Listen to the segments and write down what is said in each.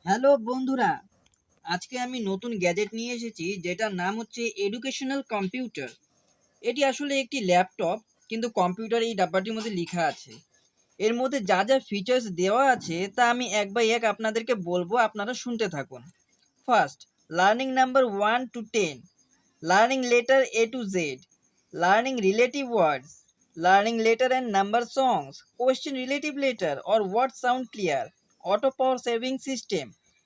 Hello বন্ধুরা, আজকে আমি নতুন গ্যাজেট নিয়ে এসেছি যেটার নাম হচ্ছে এডুকেশনাল কম্পিউটার। এটি আসলে একটি ল্যাপটপ, কিন্তু কম্পিউটার এই ডাব্বাটির মধ্যে লেখা আছে। এর মধ্যে যা যা ফিচার্স দেওয়া আছে তা আমি এক বাই এক আপনাদেরকে বলবো, আপনারা শুনতে থাকুন। First, learning number 1 to 10, learning letter A to Z, learning relative words, learning letter and number songs, question relative letter or word sound clear, auto power saving system.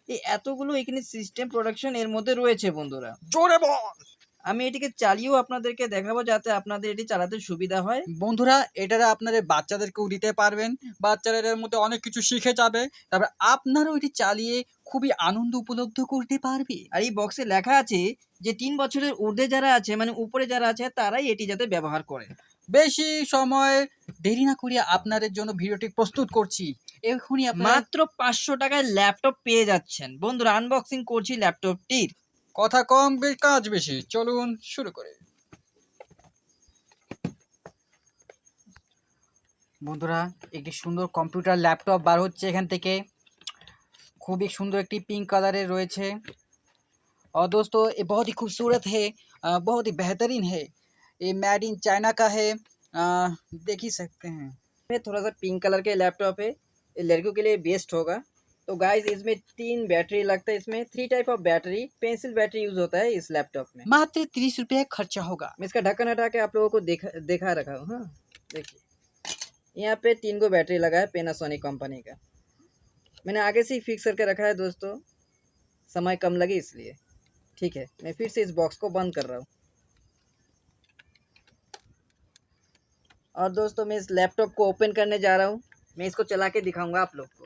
এই এতগুলো এখানে সিস্টেম প্রোডাকশন এর মধ্যে রয়েছে বন্ধুরা। জোরে বল। আমি এটিকে চালিয়েও আপনাদেরকে দেখাবো যাতে আপনাদের এটি চালাতে সুবিধা হয়। বন্ধুরা, এটা আপনাদের বাচ্চাদেরকেও দিতে পারবেন। বাচ্চারা এর মধ্যে অনেক কিছু শিখে যাবে। তারপর আপনারাও এটি চালিয়ে খুবই আনন্দ উপলব্ধ করতে পারবে। আর এই বক্সে লেখা আছে যে 3 বছরের ঊর্ধ্বে যারা আছে, মানে উপরে যারা আছে, তারাই এটি যাতে ব্যবহার করে। বেশি সময় দেরি না করিয়া আপনাদের জন্য ভিডিওটি প্রস্তুত করছি। এখনই আপনারা মাত্র 500 টাকায় ল্যাপটপ পেয়ে যাচ্ছেন বন্ধুরা। আনবক্সিং করছি ল্যাপটপটির। কথা কম কাজ বেশি, চলুন শুরু করি। বন্ধুরা, একটি সুন্দর কম্পিউটার ল্যাপটপ বার হচ্ছে এখান থেকে। খুবই সুন্দর একটি पिंक कलर রয়েছে। और दोस्तों ये बहुत ही खूबसूरत है, बहुत ही बेहतरीन है। ये मेड इन चाइना का है, देख ही सकते हैं। में थोड़ा सा पिंक कलर के लैपटॉप है, ये लड़कियों के लिए बेस्ट होगा। तो गाइस, इसमें 3 बैटरी लगता है। इसमें 3 type of battery, pencil battery use होता है इस लैपटॉप में। मात्र 30 रुपये खर्चा होगा। मैं इसका ढक्कन हटा के आप लोगों को दिखा रखा हूँ। हाँ, देखिए यहाँ पे 3 गो बैटरी लगा है पेनासोनिक कंपनी का। मैंने आगे से ही फिक्स करके रखा है दोस्तों, समय कम लगे इसलिए। ठीक है, मैं फिर से इस बॉक्स को बंद कर रहा हूँ। और दोस्तों, मैं इस लैपटॉप को ओपन करने जा रहा हूँ। मैं इसको चला के दिखाऊंगा आप लोग को।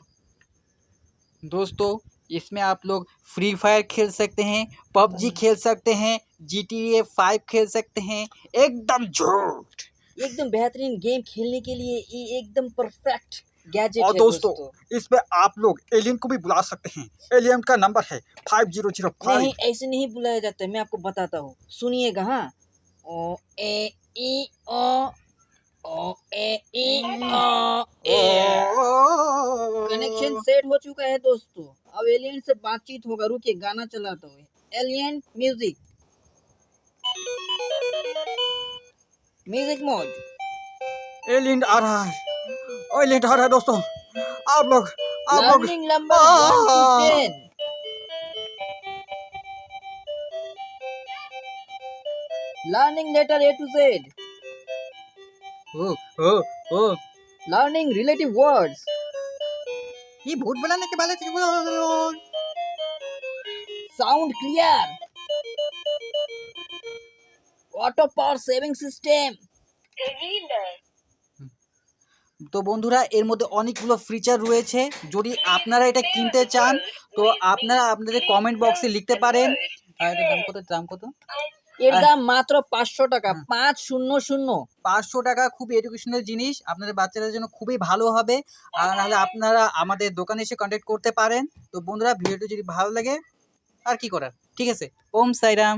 दोस्तों, इसमें आप लोग फ्री फायर खेल सकते हैं, पबजी खेल सकते हैं, GTA 5 खेल सकते हैं। एकदम झूठ। एकदम बेहतरीन गेम खेलने के लिए ये एकदम परफेक्ट गैजेट और है दोस्तों, दोस्तों। इसमें आप लोग एलियन को भी बुला सकते हैं। एलियन का नंबर है 5005। नहीं, ऐसे नहीं बुलाया जाता है, मैं आपको बताता हूँ, सुनिएगा। हाँ, ओ ए ई ओ ए ई ओ ए। कनेक्शन सेट हो चुका है दोस्तों। अब एलियन से बातचीत होगा। रुकिए, गाना चलाता हूँ। Alien music, music mode. Alien आ रहा है, एलियन आ रहा है दोस्तों। आप लोग learning number 1 to 10, learning letter A to Z, ओ, ओ, ओ। लर्निंग रिलेटिव वर्ड्स, ये भूत बनाने के वाले थे। Sound clear, auto power saving system. তো বন্ধুরা, এর মধ্যে অনেকগুলো ফিচার রয়েছে। যদি আপনারা এটা কিনতে চান তো আপনারা আপনাদের কমেন্ট বক্সে লিখতে পারেন। আর এটার দাম কত? দাম কত? এর দাম মাত্র 500 টাকা। 500। 500 টাকা। খুব এডুকেশনাল জিনিস, আপনাদের বাচ্চাদের জন্য খুবই ভালো হবে। আর নাহলে আপনারা আমাদের দোকানে এসে কন্ট্যাক্ট করতে পারেন। তো বন্ধুরা, ভিডিওটি যদি ভালো লাগে আর কি করার, ঠিক আছে। ওম সাইরাম।